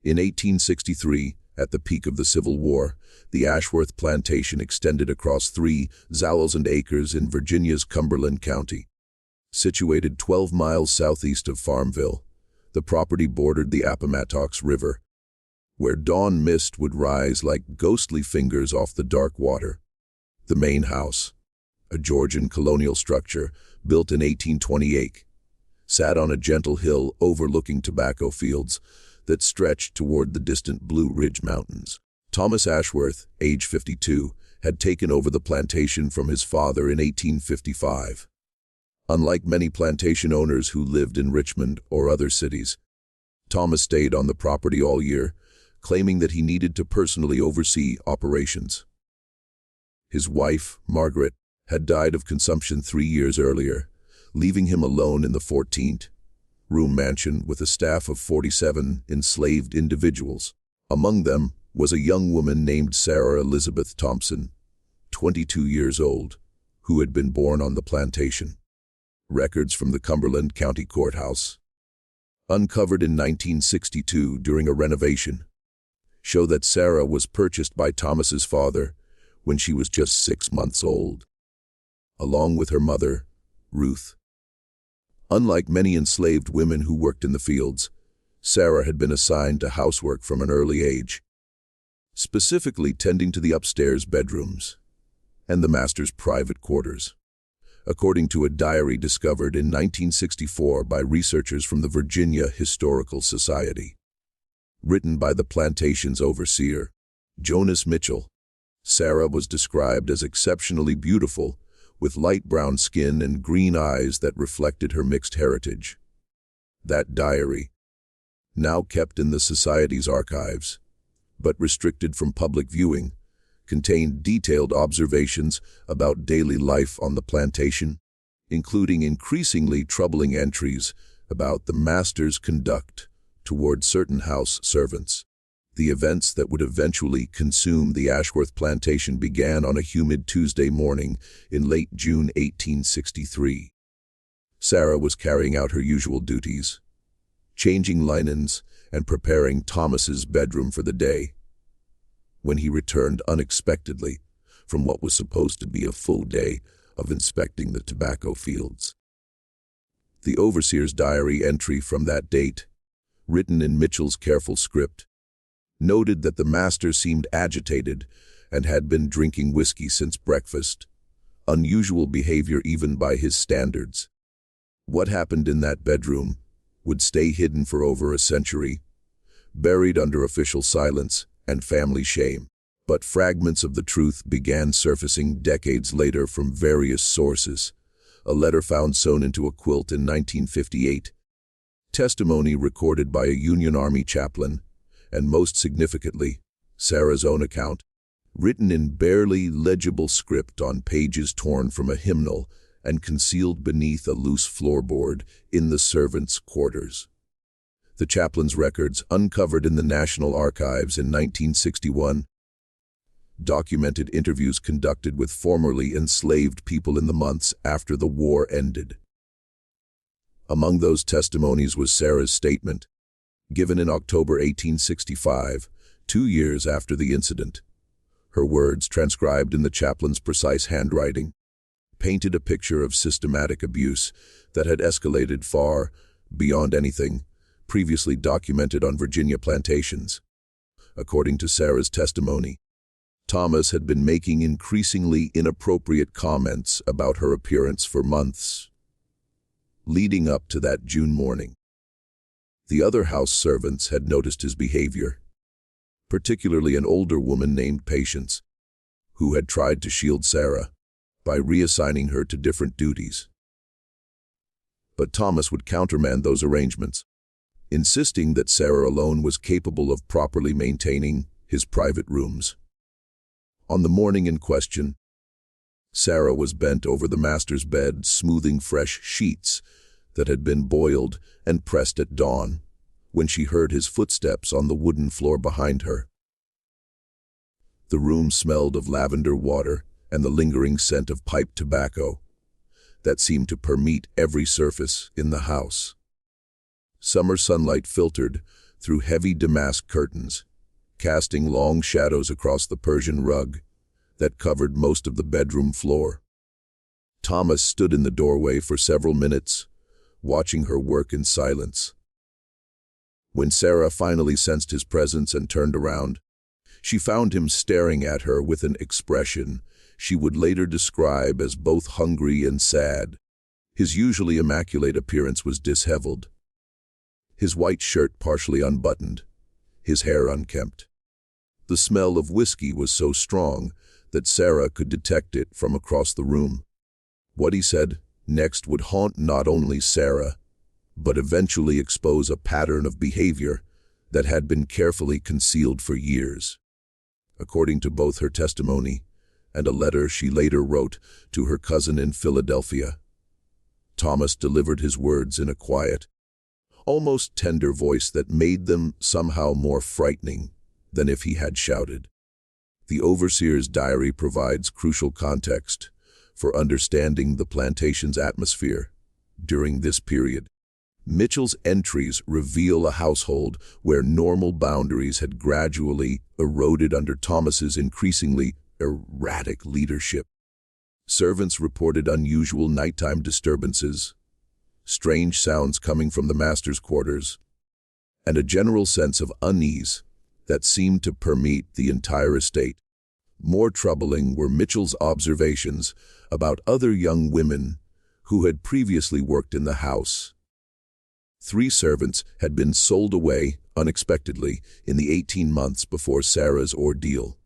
In 1863, at the peak of the Civil War, the Ashworth Plantation extended across 3,000 acres in Virginia's Cumberland County. Situated 12 miles southeast of Farmville, the property bordered the Appomattox River, where dawn mist would rise like ghostly fingers off the dark water. The main house, a Georgian colonial structure built in 1828, sat on a gentle hill overlooking tobacco fields that stretched toward the distant Blue Ridge Mountains. Thomas Ashworth, age 52, had taken over the plantation from his father in 1855. Unlike many plantation owners who lived in Richmond or other cities, Thomas stayed on the property all year, claiming that he needed to personally oversee operations. His wife, Margaret, had died of consumption 3 years earlier, leaving him alone in the 14th-room mansion with a staff of 47 enslaved individuals. Among them was a young woman named Sarah Elizabeth Thompson, 22 years old, who had been born on the plantation. Records from the Cumberland County Courthouse, uncovered in 1962 during a renovation, show that Sarah was purchased by Thomas's father when she was just 6 months old, along with her mother, Ruth. Unlike many enslaved women who worked in the fields, Sarah had been assigned to housework from an early age, specifically tending to the upstairs bedrooms and the master's private quarters. According to a diary discovered in 1964 by researchers from the Virginia Historical Society, written by the plantation's overseer, Jonas Mitchell, Sarah was described as exceptionally beautiful, with light brown skin and green eyes that reflected her mixed heritage. That diary, now kept in the Society's archives, but restricted from public viewing, contained detailed observations about daily life on the plantation, including increasingly troubling entries about the master's conduct toward certain house servants. The events that would eventually consume the Ashworth Plantation began on a humid Tuesday morning in late June 1863. Sarah was carrying out her usual duties, changing linens and preparing Thomas's bedroom for the day, when he returned unexpectedly from what was supposed to be a full day of inspecting the tobacco fields. The overseer's diary entry from that date, written in Mitchell's careful script, noted that the master seemed agitated and had been drinking whiskey since breakfast, unusual behavior even by his standards. What happened in that bedroom would stay hidden for over a century, buried under official silence and family shame. But fragments of the truth began surfacing decades later from various sources. A letter found sewn into a quilt in 1958, testimony recorded by a Union Army chaplain, and most significantly, Sarah's own account, written in barely legible script on pages torn from a hymnal and concealed beneath a loose floorboard in the servants' quarters. The chaplain's records, uncovered in the National Archives in 1961, documented interviews conducted with formerly enslaved people in the months after the war ended. Among those testimonies was Sarah's statement, given in October 1865, 2 years after the incident. Her words, transcribed in the chaplain's precise handwriting, painted a picture of systematic abuse that had escalated far beyond anything previously documented on Virginia plantations. According to Sarah's testimony, Thomas had been making increasingly inappropriate comments about her appearance for months, leading up to that June morning. The other house servants had noticed his behavior, particularly an older woman named Patience, who had tried to shield Sarah by reassigning her to different duties. But Thomas would countermand those arrangements, insisting that Sarah alone was capable of properly maintaining his private rooms. On the morning in question, Sarah was bent over the master's bed, smoothing fresh sheets that had been boiled and pressed at dawn, when she heard his footsteps on the wooden floor behind her. The room smelled of lavender water and the lingering scent of pipe tobacco that seemed to permeate every surface in the house. Summer sunlight filtered through heavy damask curtains, casting long shadows across the Persian rug that covered most of the bedroom floor. Thomas stood in the doorway for several minutes, watching her work in silence. When Sarah finally sensed his presence and turned around, she found him staring at her with an expression she would later describe as both hungry and sad. His usually immaculate appearance was disheveled, his white shirt partially unbuttoned, his hair unkempt. The smell of whiskey was so strong that Sarah could detect it from across the room. What he said next would haunt not only Sarah, but eventually expose a pattern of behavior that had been carefully concealed for years. According to both her testimony and a letter she later wrote to her cousin in Philadelphia, Thomas delivered his words in a quiet, almost tender voice that made them somehow more frightening than if he had shouted. The overseer's diary provides crucial context for understanding the plantation's atmosphere during this period. Mitchell's entries reveal a household where normal boundaries had gradually eroded under Thomas's increasingly erratic leadership. Servants reported unusual nighttime disturbances, strange sounds coming from the master's quarters, and a general sense of unease that seemed to permeate the entire estate. More troubling were Mitchell's observations about other young women who had previously worked in the house. 3 servants had been sold away unexpectedly in the 18 months before Sarah's ordeal,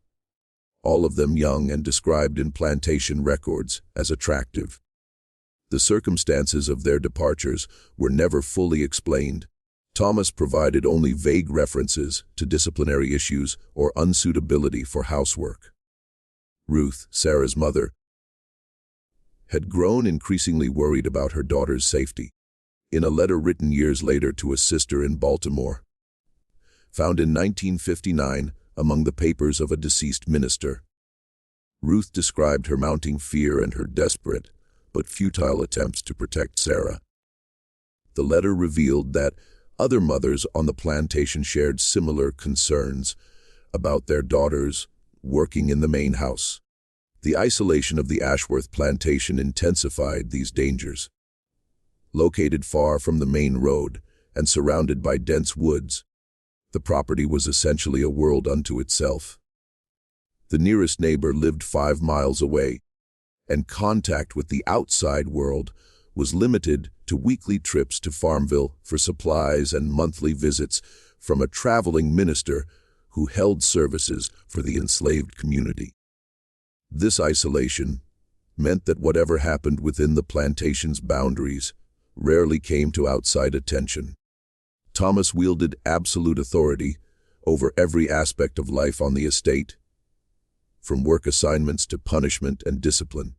all of them young and described in plantation records as attractive. The circumstances of their departures were never fully explained. Thomas provided only vague references to disciplinary issues or unsuitability for housework. Ruth, Sarah's mother, had grown increasingly worried about her daughter's safety. In a letter written years later to a sister in Baltimore, found in 1959 among the papers of a deceased minister, Ruth described her mounting fear and her desperate but futile attempts to protect Sarah. The letter revealed that other mothers on the plantation shared similar concerns about their daughters working in the main house. The isolation of the Ashworth Plantation intensified these dangers. Located far from the main road and surrounded by dense woods, the property was essentially a world unto itself. The nearest neighbor lived 5 miles away, and contact with the outside world was limited to weekly trips to Farmville for supplies and monthly visits from a traveling minister who held services for the enslaved community. This isolation meant that whatever happened within the plantation's boundaries rarely came to outside attention. Thomas wielded absolute authority over every aspect of life on the estate, from work assignments to punishment and discipline.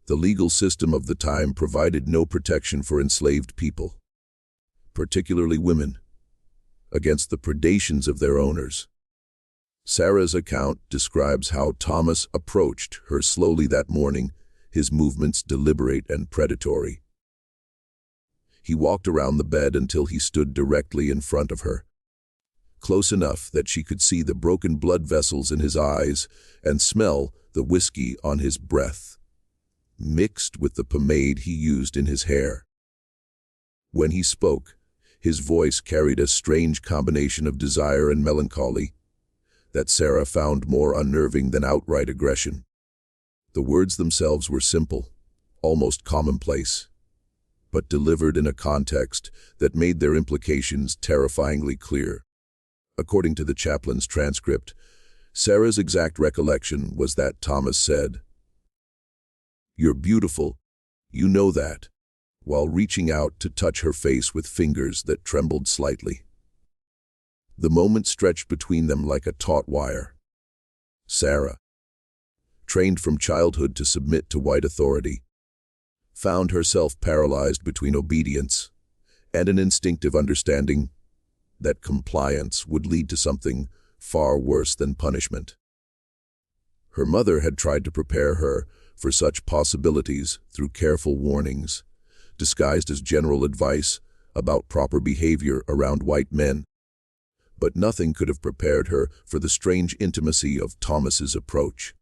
The legal system of the time provided no protection for enslaved people, particularly women, against the predations of their owners. Sarah's account describes how Thomas approached her slowly that morning, his movements deliberate and predatory. He walked around the bed until he stood directly in front of her, close enough that she could see the broken blood vessels in his eyes and smell the whiskey on his breath, mixed with the pomade he used in his hair. When he spoke, his voice carried a strange combination of desire and melancholy that Sarah found more unnerving than outright aggression. The words themselves were simple, almost commonplace, but delivered in a context that made their implications terrifyingly clear. According to the chaplain's transcript, Sarah's exact recollection was that Thomas said, "You're beautiful, you know that," while reaching out to touch her face with fingers that trembled slightly. The moment stretched between them like a taut wire. Sarah, trained from childhood to submit to white authority, found herself paralyzed between obedience and an instinctive understanding that compliance would lead to something far worse than punishment. Her mother had tried to prepare her for such possibilities through careful warnings, disguised as general advice about proper behavior around white men. but nothing could have prepared her for the strange intimacy of Thomas's approach.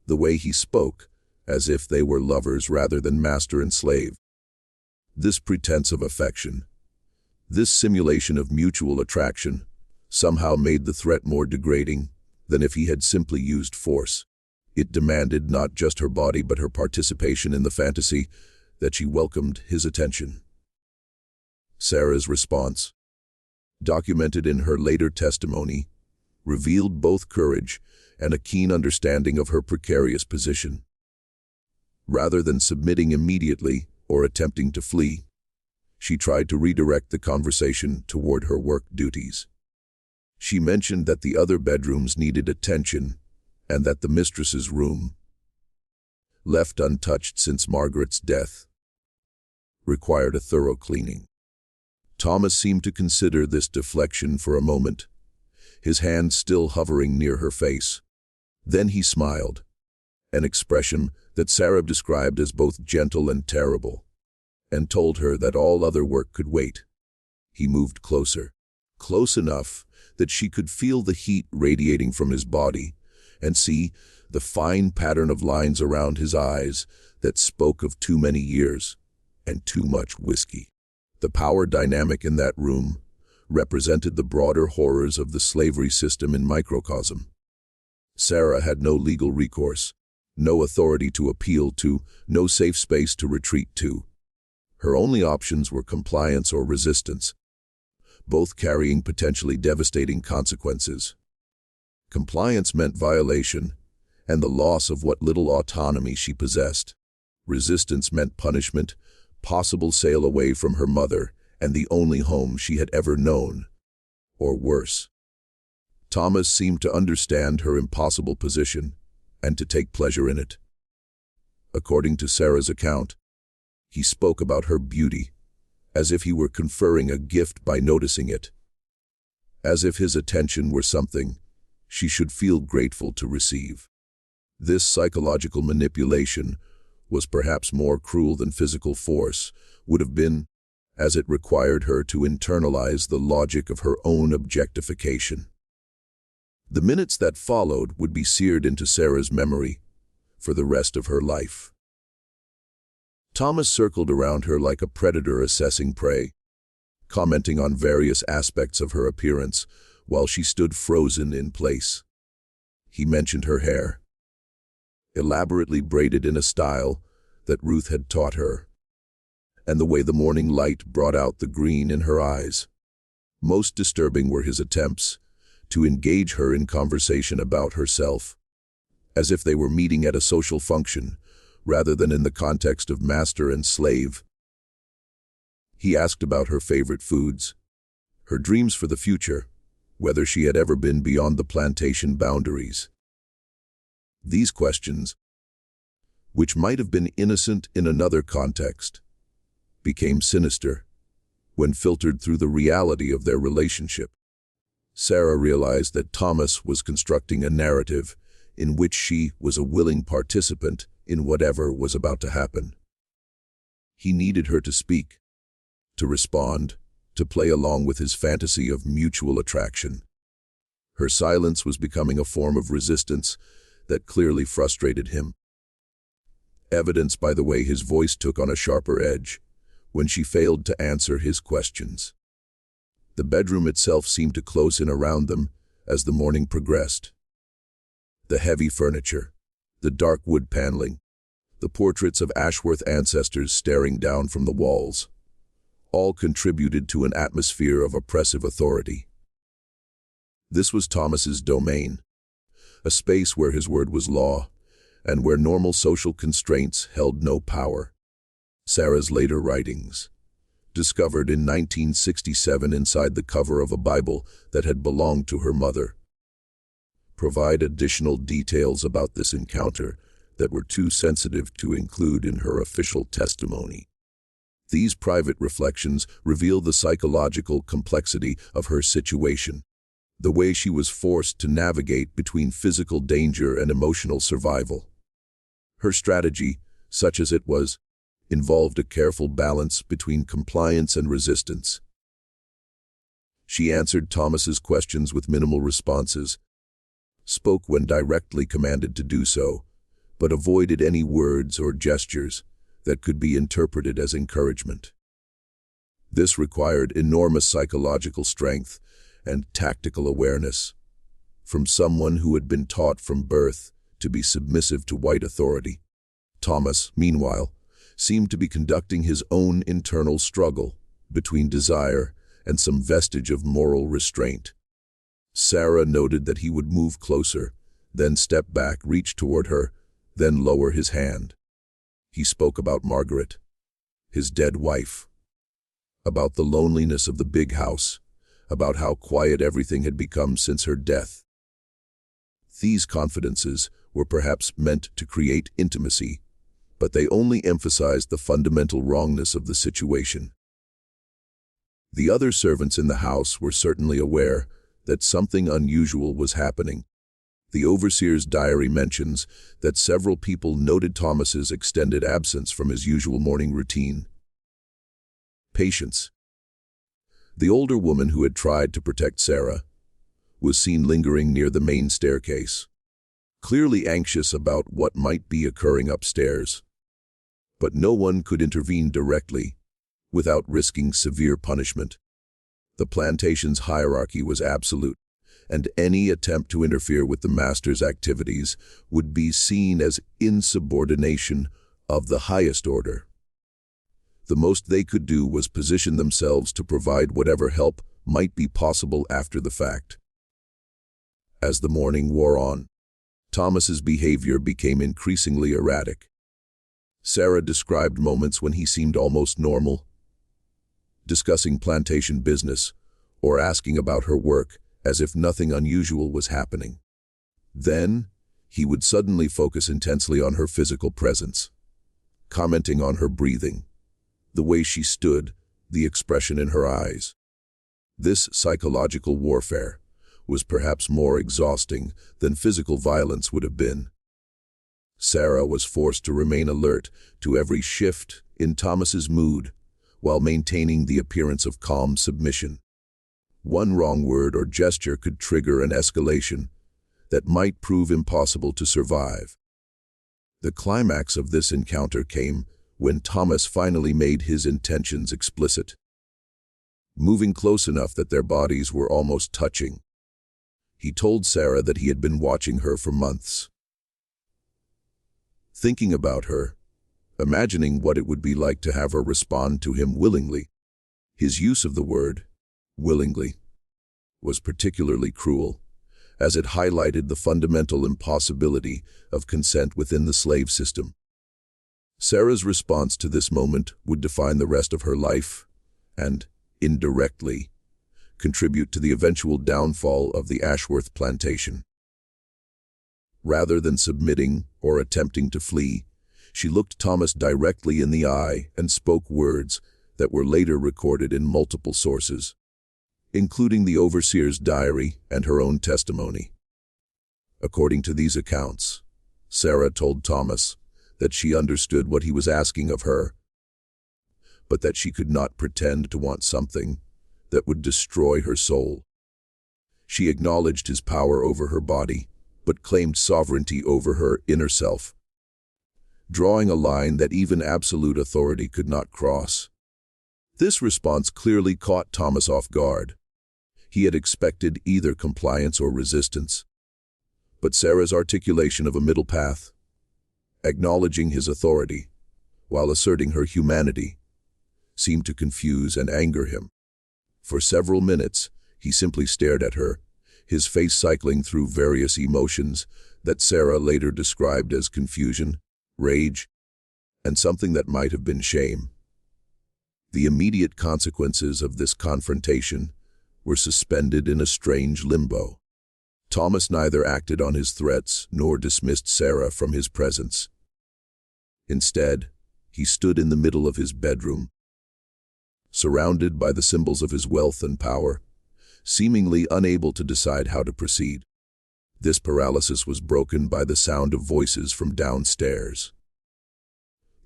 The way he spoke, as if they were lovers rather than master and slave. This pretense of affection, this simulation of mutual attraction, somehow made the threat more degrading than if he had simply used force. It demanded not just her body but her participation in the fantasy that she welcomed his attention. Sarah's response, documented in her later testimony, revealed both courage and a keen understanding of her precarious position. Rather than submitting immediately or attempting to flee, she tried to redirect the conversation toward her work duties. She mentioned that the other bedrooms needed attention and that the mistress's room, left untouched since Margaret's death, required a thorough cleaning. Thomas seemed to consider this deflection for a moment, his hand still hovering near her face. Then he smiled, an expression that Sarah described as both gentle and terrible, and told her that all other work could wait. He moved closer, close enough that she could feel the heat radiating from his body and see the fine pattern of lines around his eyes that spoke of too many years and too much whiskey. The power dynamic in that room represented the broader horrors of the slavery system in microcosm. Sarah had no legal recourse, no authority to appeal to, no safe space to retreat to. Her only options were compliance or resistance, both carrying potentially devastating consequences. Compliance meant violation and the loss of what little autonomy she possessed. Resistance meant punishment, possible sale away from her mother and the only home she had ever known, or worse. Thomas seemed to understand her impossible position and to take pleasure in it. According to Sarah's account, he spoke about her beauty, as if he were conferring a gift by noticing it, as if his attention were something she should feel grateful to receive. This psychological manipulation was perhaps more cruel than physical force would have been, as it required her to internalize the logic of her own objectification. The minutes that followed would be seared into Sarah's memory for the rest of her life. Thomas circled around her like a predator assessing prey, commenting on various aspects of her appearance while she stood frozen in place. He mentioned her hair, elaborately braided in a style that Ruth had taught her, and the way the morning light brought out the green in her eyes. Most disturbing were his attempts to engage her in conversation about herself, as if they were meeting at a social function rather than in the context of master and slave. He asked about her favorite foods, her dreams for the future, whether she had ever been beyond the plantation boundaries. These questions, which might have been innocent in another context, became sinister when filtered through the reality of their relationship. Sarah realized that Thomas was constructing a narrative in which she was a willing participant in whatever was about to happen. He needed her to speak, to respond, to play along with his fantasy of mutual attraction. Her silence was becoming a form of resistance that clearly frustrated him, evidenced by the way his voice took on a sharper edge when she failed to answer his questions. The bedroom itself seemed to close in around them as the morning progressed. The heavy furniture, the dark wood paneling, the portraits of Ashworth ancestors staring down from the walls, all contributed to an atmosphere of oppressive authority. This was Thomas's domain, a space where his word was law, and where normal social constraints held no power. Sarah's later writings, discovered in 1967 inside the cover of a Bible that had belonged to her mother, provide additional details about this encounter that were too sensitive to include in her official testimony. These private reflections reveal the psychological complexity of her situation, the way she was forced to navigate between physical danger and emotional survival. Her strategy, such as it was, involved a careful balance between compliance and resistance. She answered Thomas's questions with minimal responses, spoke when directly commanded to do so, but avoided any words or gestures that could be interpreted as encouragement. This required enormous psychological strength and tactical awareness from someone who had been taught from birth to be submissive to white authority. Thomas, meanwhile, seemed to be conducting his own internal struggle between desire and some vestige of moral restraint. Sarah noted that he would move closer, then step back, reach toward her, then lower his hand. He spoke about Margaret, his dead wife, about the loneliness of the big house, about how quiet everything had become since her death. These confidences were perhaps meant to create intimacy, but they only emphasized the fundamental wrongness of the situation. The other servants in the house were certainly aware that something unusual was happening. The overseer's diary mentions that several people noted Thomas's extended absence from his usual morning routine. Patience. The older woman who had tried to protect Sarah was seen lingering near the main staircase, clearly anxious about what might be occurring upstairs. But no one could intervene directly without risking severe punishment. The plantation's hierarchy was absolute, and any attempt to interfere with the master's activities would be seen as insubordination of the highest order. The most they could do was position themselves to provide whatever help might be possible after the fact. As the morning wore on, Thomas's behavior became increasingly erratic. Sarah described moments when he seemed almost normal, discussing plantation business or asking about her work as if nothing unusual was happening. Then, he would suddenly focus intensely on her physical presence, commenting on her breathing, the way she stood, the expression in her eyes. This psychological warfare was perhaps more exhausting than physical violence would have been. Sarah was forced to remain alert to every shift in Thomas's mood while maintaining the appearance of calm submission. One wrong word or gesture could trigger an escalation that might prove impossible to survive. The climax of this encounter came when Thomas finally made his intentions explicit. Moving close enough that their bodies were almost touching, he told Sarah that he had been watching her for months, thinking about her, imagining what it would be like to have her respond to him willingly. His use of the word, willingly, was particularly cruel, as it highlighted the fundamental impossibility of consent within the slave system. Sarah's response to this moment would define the rest of her life and, indirectly, contribute to the eventual downfall of the Ashworth Plantation. Rather than submitting or attempting to flee, she looked Thomas directly in the eye and spoke words that were later recorded in multiple sources, including the overseer's diary and her own testimony. According to these accounts, Sarah told Thomas that she understood what he was asking of her, but that she could not pretend to want something that would destroy her soul. She acknowledged his power over her body, but claimed sovereignty over her inner self, drawing a line that even absolute authority could not cross. This response clearly caught Thomas off guard. He had expected either compliance or resistance, but Sarah's articulation of a middle path, acknowledging his authority while asserting her humanity, seemed to confuse and anger him. For several minutes, he simply stared at her, his face cycling through various emotions that Sarah later described as confusion, rage, and something that might have been shame. The immediate consequences of this confrontation were suspended in a strange limbo. Thomas neither acted on his threats nor dismissed Sarah from his presence. Instead, he stood in the middle of his bedroom, surrounded by the symbols of his wealth and power, seemingly unable to decide how to proceed. This paralysis was broken by the sound of voices from downstairs.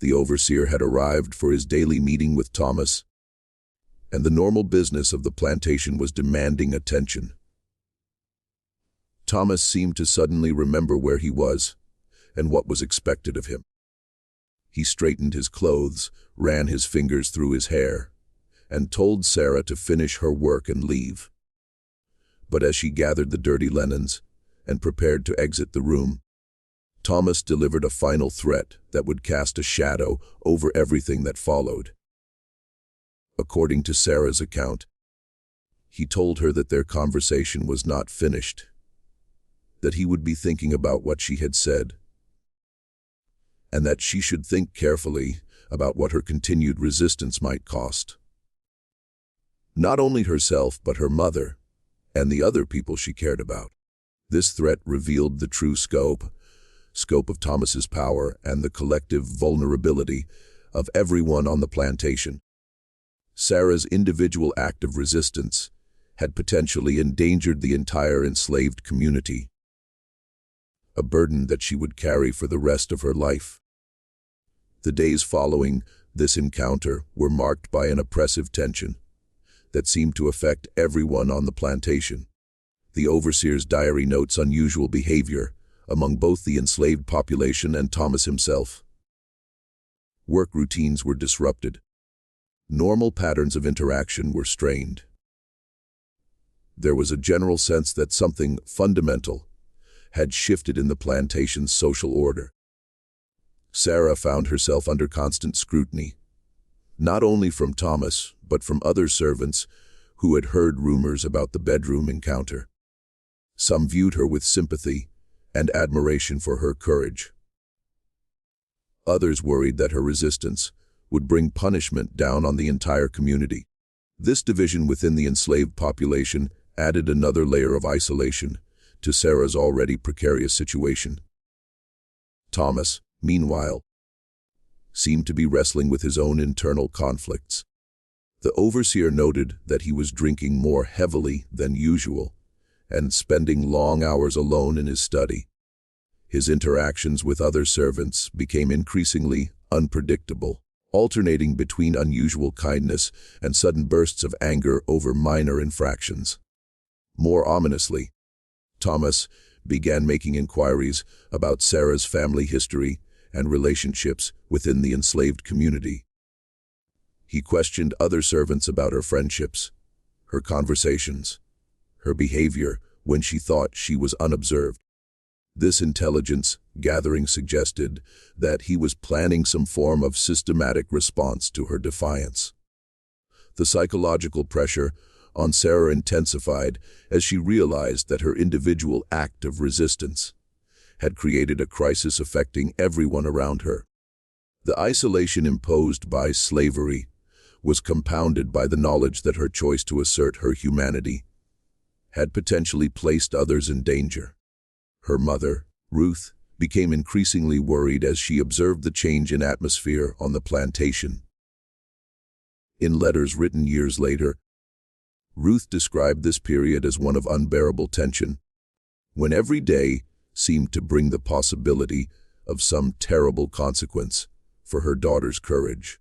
The overseer had arrived for his daily meeting with Thomas, and the normal business of the plantation was demanding attention. Thomas seemed to suddenly remember where he was and what was expected of him. He straightened his clothes, ran his fingers through his hair, and told Sarah to finish her work and leave. But as she gathered the dirty linens and prepared to exit the room, Thomas delivered a final threat that would cast a shadow over everything that followed. According to Sarah's account, he told her that their conversation was not finished, that he would be thinking about what she had said, and that she should think carefully about what her continued resistance might cost. Not only herself, but her mother and the other people she cared about. This threat revealed the true scope of Thomas's power and the collective vulnerability of everyone on the plantation. Sarah's individual act of resistance had potentially endangered the entire enslaved community, a burden that she would carry for the rest of her life. The days following this encounter were marked by an oppressive tension that seemed to affect everyone on the plantation. The overseer's diary notes unusual behavior among both the enslaved population and Thomas himself. Work routines were disrupted. Normal patterns of interaction were strained. There was a general sense that something fundamental had shifted in the plantation's social order. Sarah found herself under constant scrutiny, not only from Thomas, but from other servants who had heard rumors about the bedroom encounter. Some viewed her with sympathy and admiration for her courage. Others worried that her resistance would bring punishment down on the entire community. This division within the enslaved population added another layer of isolation to Sarah's already precarious situation. Thomas, meanwhile, seemed to be wrestling with his own internal conflicts. The overseer noted that he was drinking more heavily than usual and spending long hours alone in his study. His interactions with other servants became increasingly unpredictable, alternating between unusual kindness and sudden bursts of anger over minor infractions. More ominously, Thomas began making inquiries about Sarah's family history and relationships within the enslaved community. He questioned other servants about her friendships, her conversations, her behavior when she thought she was unobserved. This intelligence gathering suggested that he was planning some form of systematic response to her defiance. The psychological pressure on Sarah intensified as she realized that her individual act of resistance had created a crisis affecting everyone around her. The isolation imposed by slavery was compounded by the knowledge that her choice to assert her humanity had potentially placed others in danger. Her mother, Ruth, became increasingly worried as she observed the change in atmosphere on the plantation. In letters written years later, Ruth described this period as one of unbearable tension, when every day seemed to bring the possibility of some terrible consequence for her daughter's courage.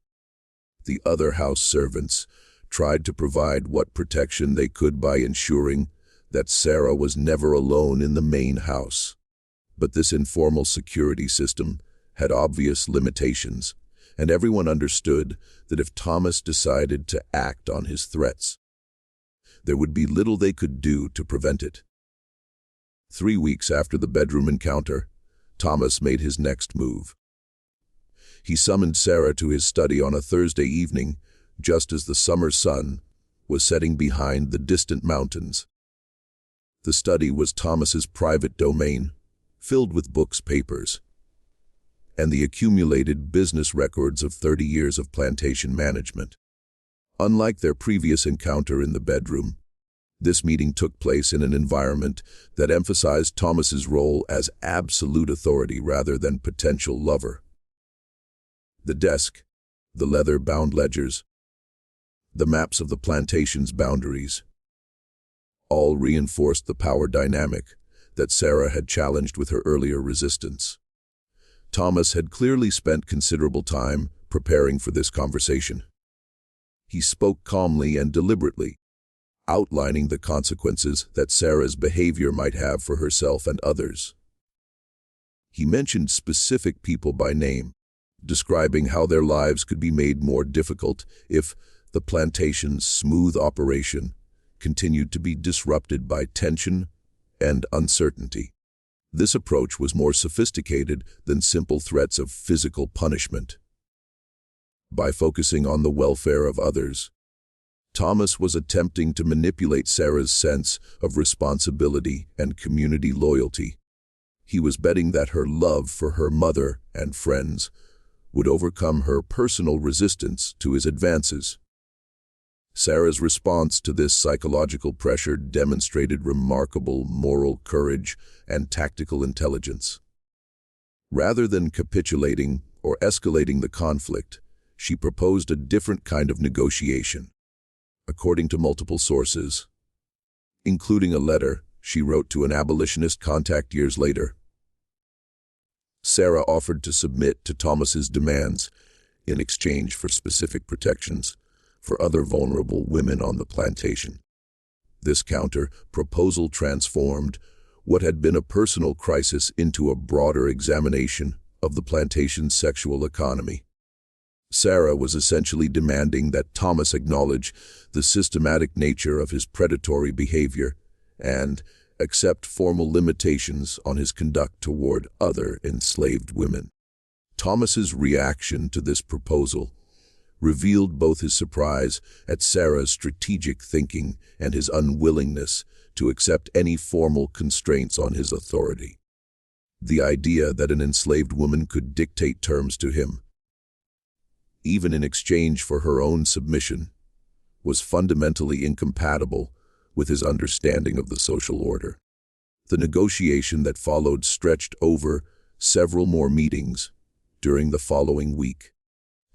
The other house servants tried to provide what protection they could by ensuring that Sarah was never alone in the main house. But this informal security system had obvious limitations, and everyone understood that if Thomas decided to act on his threats, there would be little they could do to prevent it. 3 weeks after the bedroom encounter, Thomas made his next move. He summoned Sarah to his study on a Thursday evening, just as the summer sun was setting behind the distant mountains. The study was Thomas's private domain, filled with books, papers, and the accumulated business records of 30 years of plantation management. Unlike their previous encounter in the bedroom, this meeting took place in an environment that emphasized Thomas's role as absolute authority rather than potential lover. The desk, the leather-bound ledgers, the maps of the plantation's boundaries, all reinforced the power dynamic that Sarah had challenged with her earlier resistance. Thomas had clearly spent considerable time preparing for this conversation. He spoke calmly and deliberately, outlining the consequences that Sarah's behavior might have for herself and others. He mentioned specific people by name, describing how their lives could be made more difficult if the plantation's smooth operation continued to be disrupted by tension and uncertainty. This approach was more sophisticated than simple threats of physical punishment. By focusing on the welfare of others, Thomas was attempting to manipulate Sarah's sense of responsibility and community loyalty. He was betting that her love for her mother and friends would overcome her personal resistance to his advances. Sarah's response to this psychological pressure demonstrated remarkable moral courage and tactical intelligence. Rather than capitulating or escalating the conflict, she proposed a different kind of negotiation. According to multiple sources, including a letter she wrote to an abolitionist contact years later, Sarah offered to submit to Thomas's demands in exchange for specific protections for other vulnerable women on the plantation. This counter-proposal transformed what had been a personal crisis into a broader examination of the plantation's sexual economy. Sarah was essentially demanding that Thomas acknowledge the systematic nature of his predatory behavior and accept formal limitations on his conduct toward other enslaved women. Thomas's reaction to this proposal revealed both his surprise at Sarah's strategic thinking and his unwillingness to accept any formal constraints on his authority. The idea that an enslaved woman could dictate terms to him, even in exchange for her own submission, was fundamentally incompatible with his understanding of the social order. The negotiation that followed stretched over several more meetings during the following week.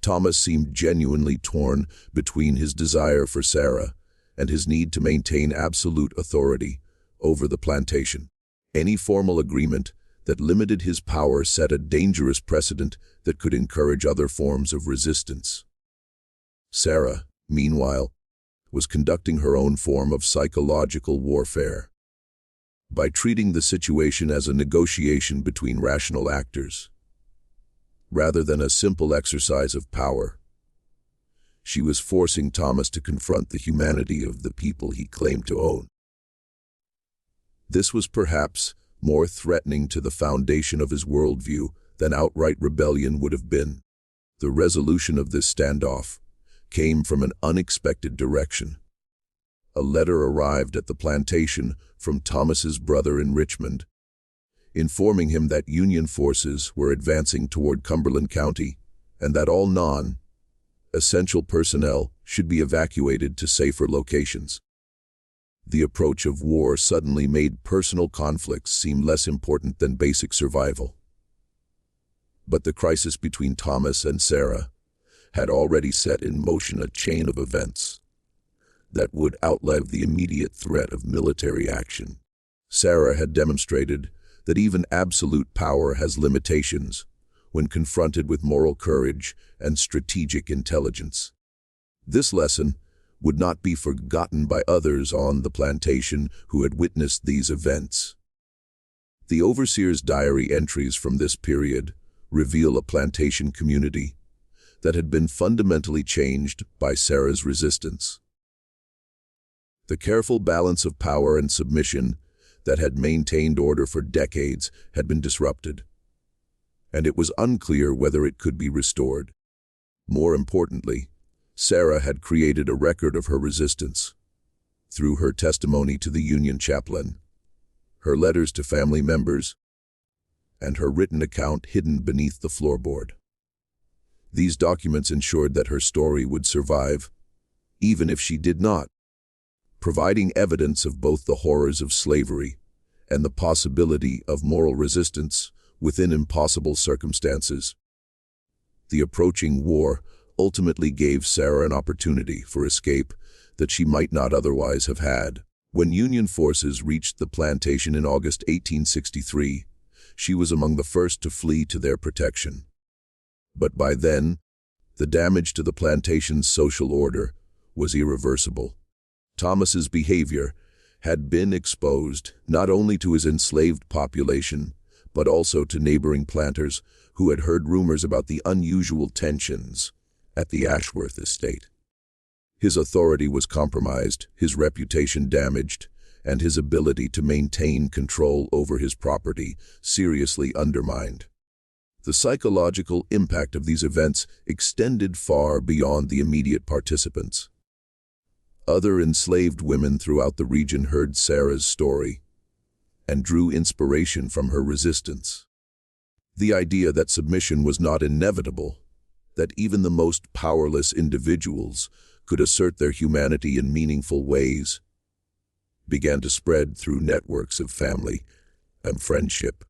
Thomas seemed genuinely torn between his desire for Sarah and his need to maintain absolute authority over the plantation. Any formal agreement that limited his power set a dangerous precedent that could encourage other forms of resistance. Sarah, meanwhile, was conducting her own form of psychological warfare. By treating the situation as a negotiation between rational actors, rather than a simple exercise of power, she was forcing Thomas to confront the humanity of the people he claimed to own. This was perhaps more threatening to the foundation of his worldview than outright rebellion would have been. The resolution of this standoff came from an unexpected direction. A letter arrived at the plantation from Thomas's brother in Richmond, informing him that Union forces were advancing toward Cumberland County and that all non-essential personnel should be evacuated to safer locations. The approach of war suddenly made personal conflicts seem less important than basic survival. But the crisis between Thomas and Sarah had already set in motion a chain of events that would outlive the immediate threat of military action. Sarah had demonstrated that even absolute power has limitations when confronted with moral courage and strategic intelligence. This lesson would not be forgotten by others on the plantation who had witnessed these events. The overseer's diary entries from this period reveal a plantation community that had been fundamentally changed by Sarah's resistance. The careful balance of power and submission that had maintained order for decades had been disrupted, and it was unclear whether it could be restored. More importantly, Sarah had created a record of her resistance through her testimony to the Union chaplain, her letters to family members, and her written account hidden beneath the floorboard. These documents ensured that her story would survive, even if she did not, providing evidence of both the horrors of slavery and the possibility of moral resistance within impossible circumstances. The approaching war ultimately gave Sarah an opportunity for escape that she might not otherwise have had. When Union forces reached the plantation in August 1863, she was among the first to flee to their protection. But by then, the damage to the plantation's social order was irreversible. Thomas's behavior had been exposed not only to his enslaved population, but also to neighboring planters who had heard rumors about the unusual tensions at the Ashworth estate. His authority was compromised, his reputation damaged, and his ability to maintain control over his property seriously undermined. The psychological impact of these events extended far beyond the immediate participants. Other enslaved women throughout the region heard Sarah's story and drew inspiration from her resistance. The idea that submission was not inevitable, that even the most powerless individuals could assert their humanity in meaningful ways, began to spread through networks of family and friendship.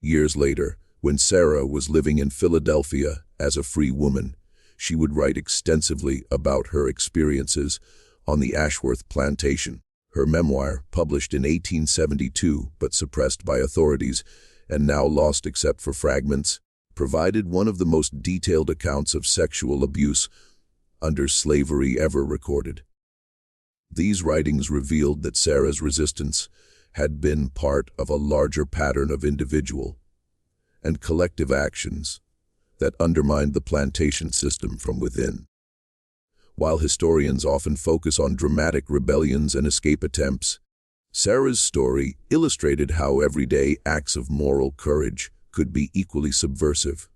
Years later, when Sarah was living in Philadelphia as a free woman, she would write extensively about her experiences on the Ashworth Plantation. Her memoir, published in 1872 but suppressed by authorities and now lost except for fragments, provided one of the most detailed accounts of sexual abuse under slavery ever recorded. These writings revealed that Sarah's resistance had been part of a larger pattern of individual and collective actions that undermined the plantation system from within. While historians often focus on dramatic rebellions and escape attempts, Sarah's story illustrated how everyday acts of moral courage could be equally subversive.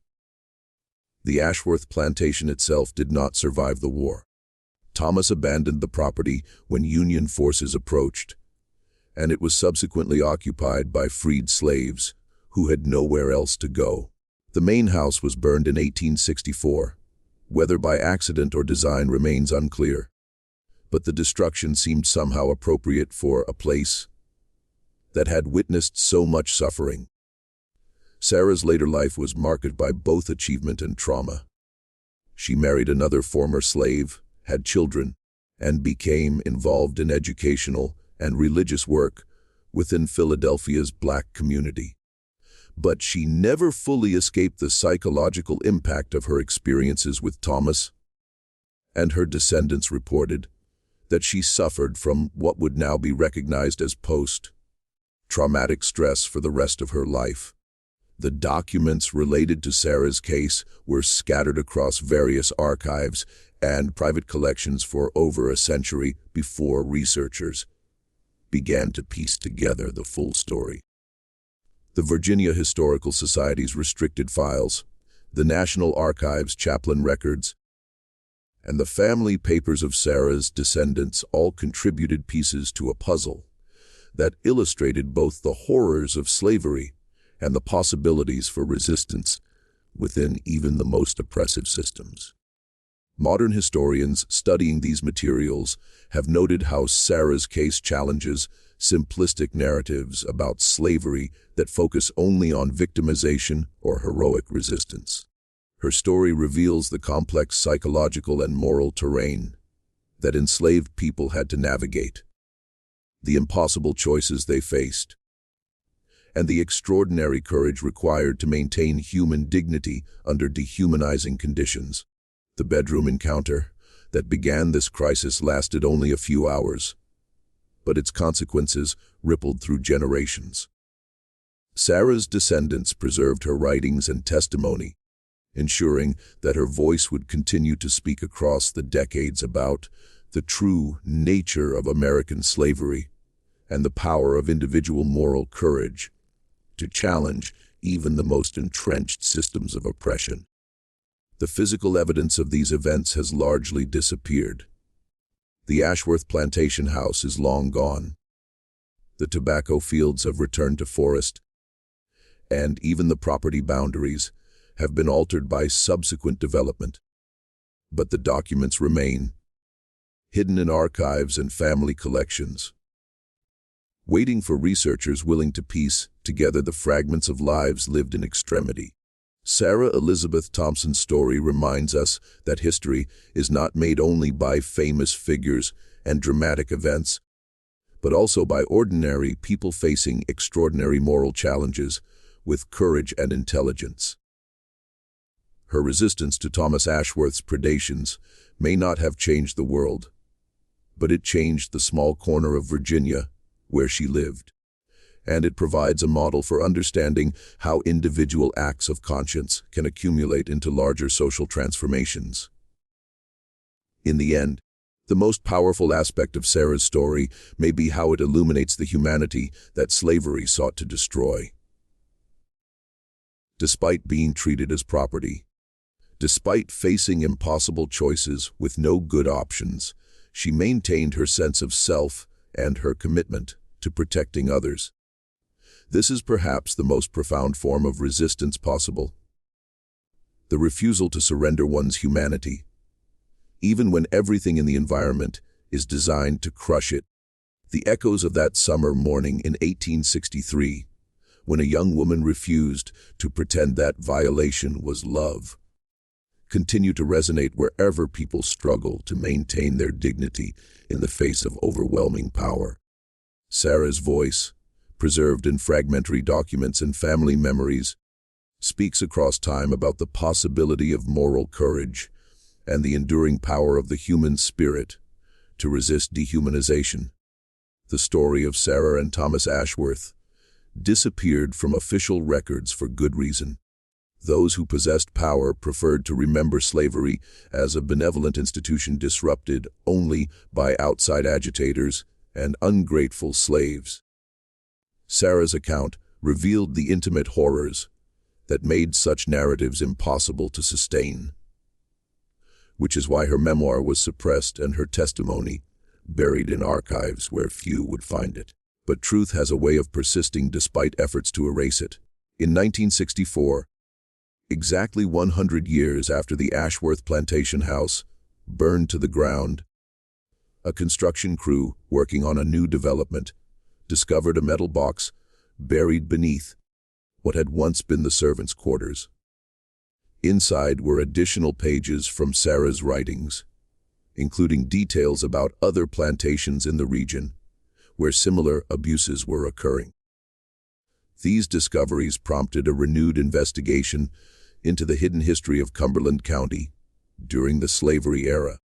The Ashworth Plantation itself did not survive the war. Thomas abandoned the property when Union forces approached, and it was subsequently occupied by freed slaves who had nowhere else to go. The main house was burned in 1864. Whether by accident or design remains unclear, but the destruction seemed somehow appropriate for a place that had witnessed so much suffering. Sarah's later life was marked by both achievement and trauma. She married another former slave, had children, and became involved in educational and religious work within Philadelphia's Black community. But she never fully escaped the psychological impact of her experiences with Thomas, and her descendants reported that she suffered from what would now be recognized as post-traumatic stress for the rest of her life. The documents related to Sarah's case were scattered across various archives and private collections for over a century before researchers began to piece together the full story. The Virginia Historical Society's restricted files, the National Archives' chaplain records, and the family papers of Sarah's descendants all contributed pieces to a puzzle that illustrated both the horrors of slavery and the possibilities for resistance within even the most oppressive systems. Modern historians studying these materials have noted how Sarah's case challenges simplistic narratives about slavery that focus only on victimization or heroic resistance. Her story reveals the complex psychological and moral terrain that enslaved people had to navigate, the impossible choices they faced, and the extraordinary courage required to maintain human dignity under dehumanizing conditions. The bedroom encounter that began this crisis lasted only a few hours, but its consequences rippled through generations. Sarah's descendants preserved her writings and testimony, ensuring that her voice would continue to speak across the decades about the true nature of American slavery and the power of individual moral courage to challenge even the most entrenched systems of oppression. The physical evidence of these events has largely disappeared. The Ashworth Plantation house is long gone. The tobacco fields have returned to forest, and even the property boundaries have been altered by subsequent development. But the documents remain, hidden in archives and family collections, waiting for researchers willing to piece together the fragments of lives lived in extremity. Sarah Elizabeth Thompson's story reminds us that history is not made only by famous figures and dramatic events, but also by ordinary people facing extraordinary moral challenges with courage and intelligence. Her resistance to Thomas Ashworth's predations may not have changed the world, but it changed the small corner of Virginia where she lived. And it provides a model for understanding how individual acts of conscience can accumulate into larger social transformations. In the end, the most powerful aspect of Sarah's story may be how it illuminates the humanity that slavery sought to destroy. Despite being treated as property, despite facing impossible choices with no good options, she maintained her sense of self and her commitment to protecting others. This is perhaps the most profound form of resistance possible. The refusal to surrender one's humanity, even when everything in the environment is designed to crush it. The echoes of that summer morning in 1863, when a young woman refused to pretend that violation was love, continue to resonate wherever people struggle to maintain their dignity in the face of overwhelming power. Sarah's voice, preserved in fragmentary documents and family memories, speaks across time about the possibility of moral courage and the enduring power of the human spirit to resist dehumanization. The story of Sarah and Thomas Ashworth disappeared from official records for good reason. Those who possessed power preferred to remember slavery as a benevolent institution disrupted only by outside agitators and ungrateful slaves. Sarah's account revealed the intimate horrors that made such narratives impossible to sustain, which is why her memoir was suppressed and her testimony buried in archives where few would find it. But truth has a way of persisting despite efforts to erase it. In 1964, exactly 100 years after the Ashworth Plantation house burned to the ground, a construction crew working on a new development discovered a metal box buried beneath what had once been the servants' quarters. Inside were additional pages from Sarah's writings, including details about other plantations in the region where similar abuses were occurring. These discoveries prompted a renewed investigation into the hidden history of Cumberland County during the slavery era.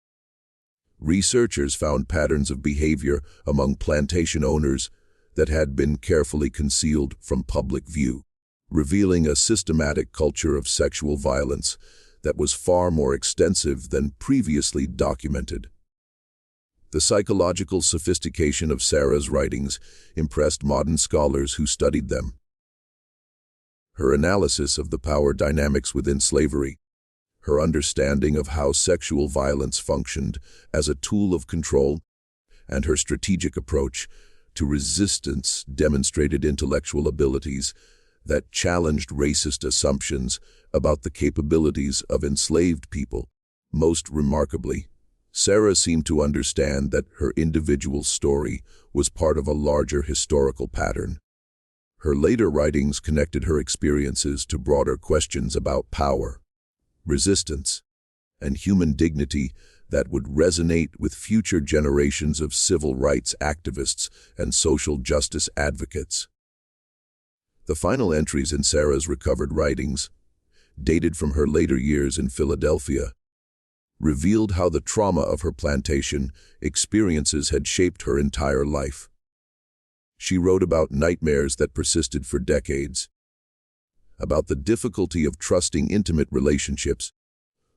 Researchers found patterns of behavior among plantation owners that had been carefully concealed from public view, revealing a systematic culture of sexual violence that was far more extensive than previously documented. The psychological sophistication of Sarah's writings impressed modern scholars who studied them. Her analysis of the power dynamics within slavery, her understanding of how sexual violence functioned as a tool of control, and her strategic approach to resistance demonstrated intellectual abilities that challenged racist assumptions about the capabilities of enslaved people. Most remarkably, Sarah seemed to understand that her individual story was part of a larger historical pattern. Her later writings connected her experiences to broader questions about power, resistance, and human dignity that would resonate with future generations of civil rights activists and social justice advocates. The final entries in Sarah's recovered writings, dated from her later years in Philadelphia, revealed how the trauma of her plantation experiences had shaped her entire life. She wrote about nightmares that persisted for decades, about the difficulty of trusting intimate relationships,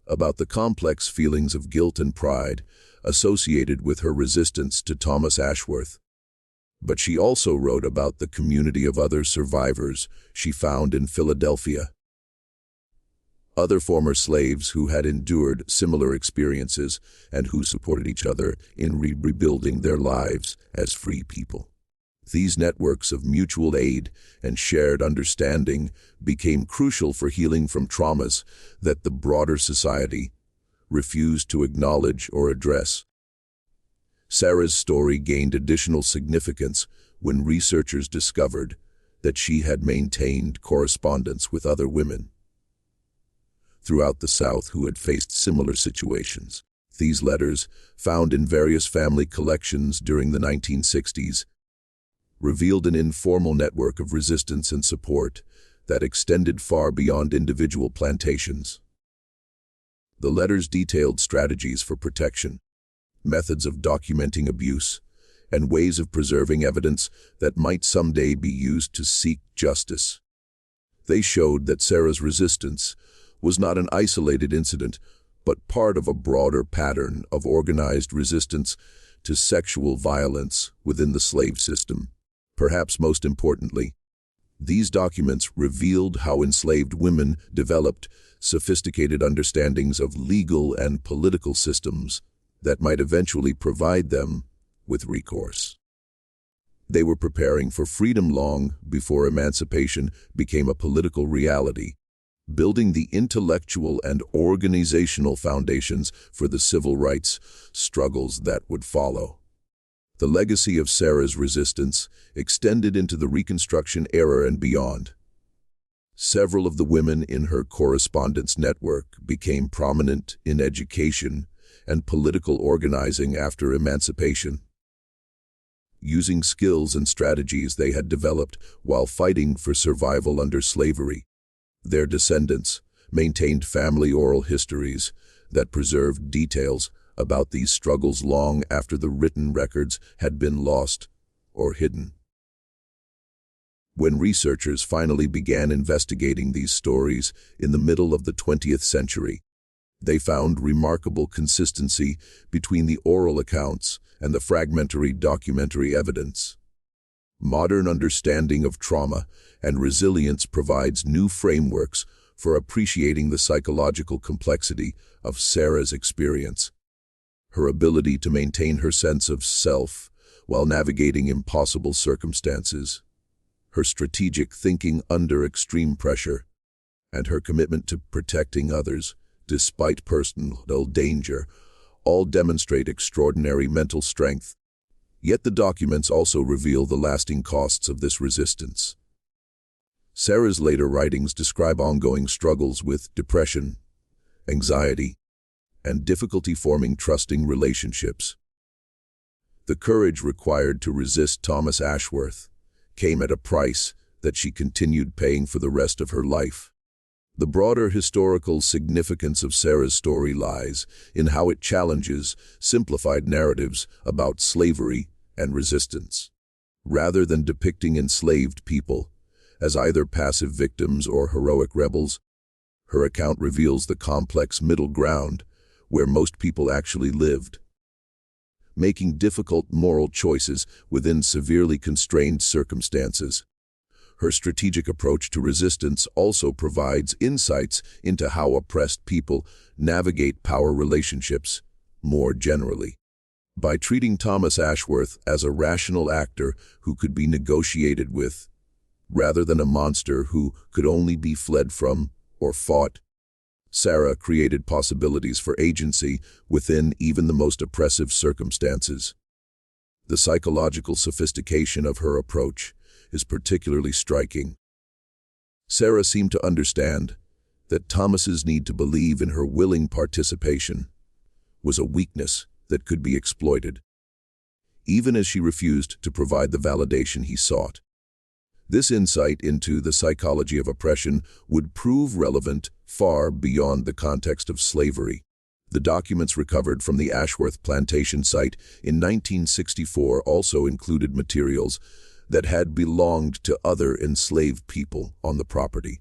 about the complex feelings of guilt and pride associated with her resistance to Thomas Ashworth. But she also wrote about the community of other survivors she found in Philadelphia. Other former slaves who had endured similar experiences and who supported each other in rebuilding their lives as free people. These networks of mutual aid and shared understanding became crucial for healing from traumas that the broader society refused to acknowledge or address. Sarah's story gained additional significance when researchers discovered that she had maintained correspondence with other women throughout the South who had faced similar situations. These letters, found in various family collections during the 1960s, revealed an informal network of resistance and support that extended far beyond individual plantations. The letters detailed strategies for protection, methods of documenting abuse, and ways of preserving evidence that might someday be used to seek justice. They showed that Sarah's resistance was not an isolated incident, but part of a broader pattern of organized resistance to sexual violence within the slave system. Perhaps most importantly, these documents revealed how enslaved women developed sophisticated understandings of legal and political systems that might eventually provide them with recourse. They were preparing for freedom long before emancipation became a political reality, building the intellectual and organizational foundations for the civil rights struggles that would follow. The legacy of Sarah's resistance extended into the Reconstruction era and beyond. Several of the women in her correspondence network became prominent in education and political organizing after emancipation, using skills and strategies they had developed while fighting for survival under slavery. Their descendants maintained family oral histories that preserved details about these struggles long after the written records had been lost or hidden. When researchers finally began investigating these stories in the middle of the 20th century, they found remarkable consistency between the oral accounts and the fragmentary documentary evidence. Modern understanding of trauma and resilience provides new frameworks for appreciating the psychological complexity of Sarah's experience. Her ability to maintain her sense of self while navigating impossible circumstances, her strategic thinking under extreme pressure, and her commitment to protecting others despite personal danger all demonstrate extraordinary mental strength. Yet the documents also reveal the lasting costs of this resistance. Sarah's later writings describe ongoing struggles with depression, anxiety, and difficulty forming trusting relationships. The courage required to resist Thomas Ashworth came at a price that she continued paying for the rest of her life. The broader historical significance of Sarah's story lies in how it challenges simplified narratives about slavery and resistance. Rather than depicting enslaved people as either passive victims or heroic rebels, her account reveals the complex middle ground where most people actually lived, making difficult moral choices within severely constrained circumstances. Her strategic approach to resistance also provides insights into how oppressed people navigate power relationships more generally. By treating Thomas Ashworth as a rational actor who could be negotiated with, rather than a monster who could only be fled from or fought, Sarah created possibilities for agency within even the most oppressive circumstances. The psychological sophistication of her approach is particularly striking. Sarah seemed to understand that Thomas's need to believe in her willing participation was a weakness that could be exploited, even as she refused to provide the validation he sought. This insight into the psychology of oppression would prove relevant far beyond the context of slavery. The documents recovered from the Ashworth Plantation site in 1964 also included materials that had belonged to other enslaved people on the property.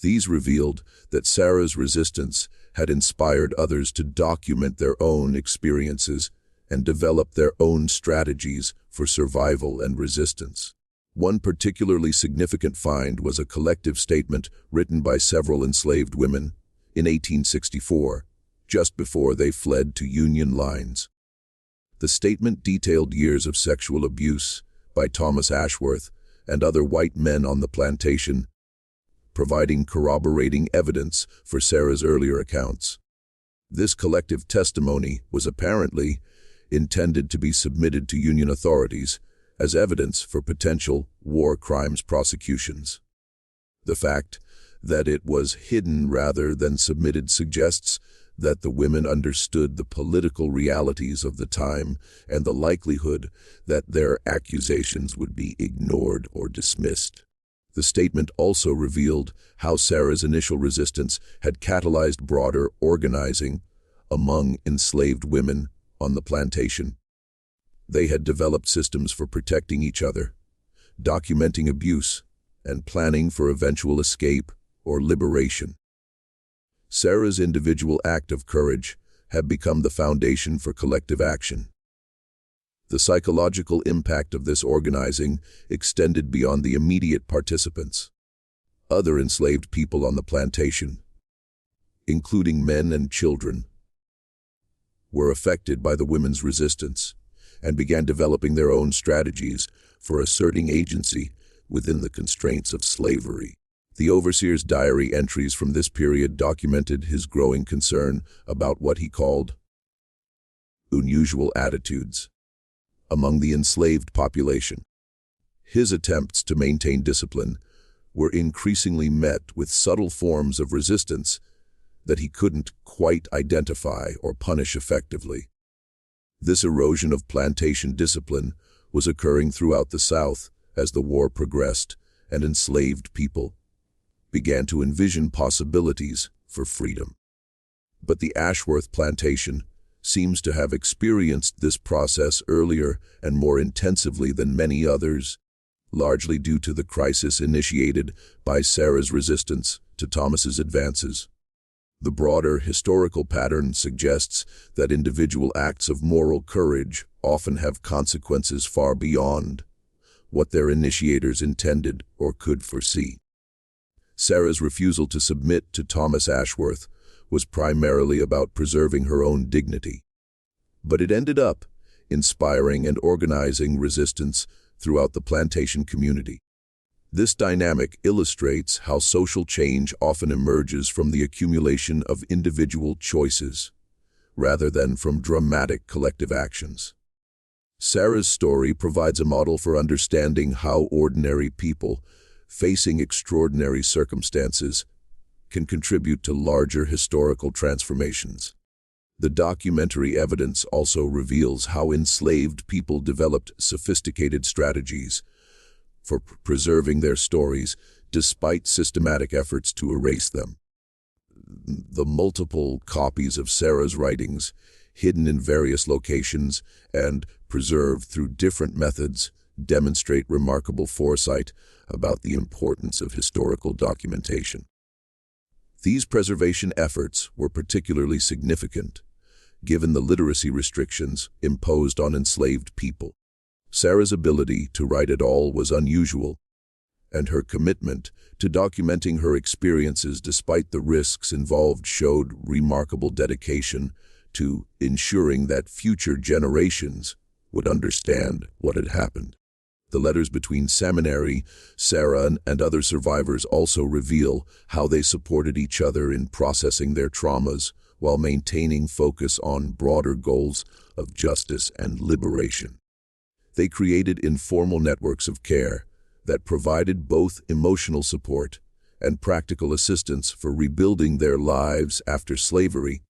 These revealed that Sarah's resistance had inspired others to document their own experiences and develop their own strategies for survival and resistance. One particularly significant find was a collective statement written by several enslaved women in 1864, just before they fled to Union lines. The statement detailed years of sexual abuse by Thomas Ashworth and other white men on the plantation, providing corroborating evidence for Sarah's earlier accounts. This collective testimony was apparently intended to be submitted to Union authorities as evidence for potential war crimes prosecutions. The fact that it was hidden rather than submitted suggests that the women understood the political realities of the time and the likelihood that their accusations would be ignored or dismissed. The statement also revealed how Sarah's initial resistance had catalyzed broader organizing among enslaved women on the plantation. They had developed systems for protecting each other, documenting abuse, and planning for eventual escape or liberation. Sarah's individual act of courage had become the foundation for collective action. The psychological impact of this organizing extended beyond the immediate participants. Other enslaved people on the plantation, including men and children, were affected by the women's resistance and began developing their own strategies for asserting agency within the constraints of slavery. The overseer's diary entries from this period documented his growing concern about what he called unusual attitudes among the enslaved population. His attempts to maintain discipline were increasingly met with subtle forms of resistance that he couldn't quite identify or punish effectively. This erosion of plantation discipline was occurring throughout the South as the war progressed and enslaved people began to envision possibilities for freedom. But the Ashworth Plantation seems to have experienced this process earlier and more intensively than many others, largely due to the crisis initiated by Sarah's resistance to Thomas's advances. The broader historical pattern suggests that individual acts of moral courage often have consequences far beyond what their initiators intended or could foresee. Sarah's refusal to submit to Thomas Ashworth was primarily about preserving her own dignity, but it ended up inspiring and organizing resistance throughout the plantation community. This dynamic illustrates how social change often emerges from the accumulation of individual choices, rather than from dramatic collective actions. Sarah's story provides a model for understanding how ordinary people, facing extraordinary circumstances, can contribute to larger historical transformations. The documentary evidence also reveals how enslaved people developed sophisticated strategies for preserving their stories despite systematic efforts to erase them. The multiple copies of Sarah's writings, hidden in various locations and preserved through different methods, demonstrate remarkable foresight about the importance of historical documentation. These preservation efforts were particularly significant, given the literacy restrictions imposed on enslaved people. Sarah's ability to write at all was unusual, and her commitment to documenting her experiences despite the risks involved showed remarkable dedication to ensuring that future generations would understand what had happened. The letters between seminary, Sarah, and other survivors also reveal how they supported each other in processing their traumas while maintaining focus on broader goals of justice and liberation. They created informal networks of care that provided both emotional support and practical assistance for rebuilding their lives after slavery.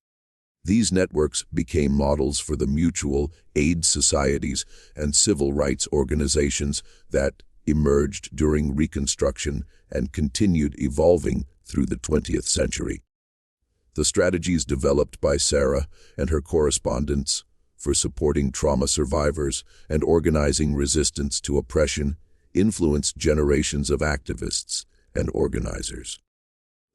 These networks became models for the mutual aid societies and civil rights organizations that emerged during Reconstruction and continued evolving through the 20th century. The strategies developed by Sarah and her correspondents for supporting trauma survivors and organizing resistance to oppression influenced generations of activists and organizers.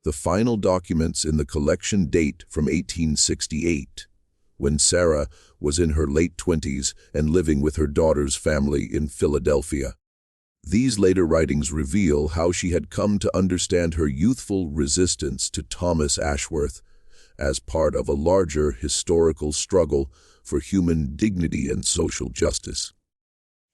The final documents in the collection date from 1868, when Sarah was in her late 20s and living with her daughter's family in Philadelphia. These later writings reveal how she had come to understand her youthful resistance to Thomas Ashworth as part of a larger historical struggle for human dignity and social justice.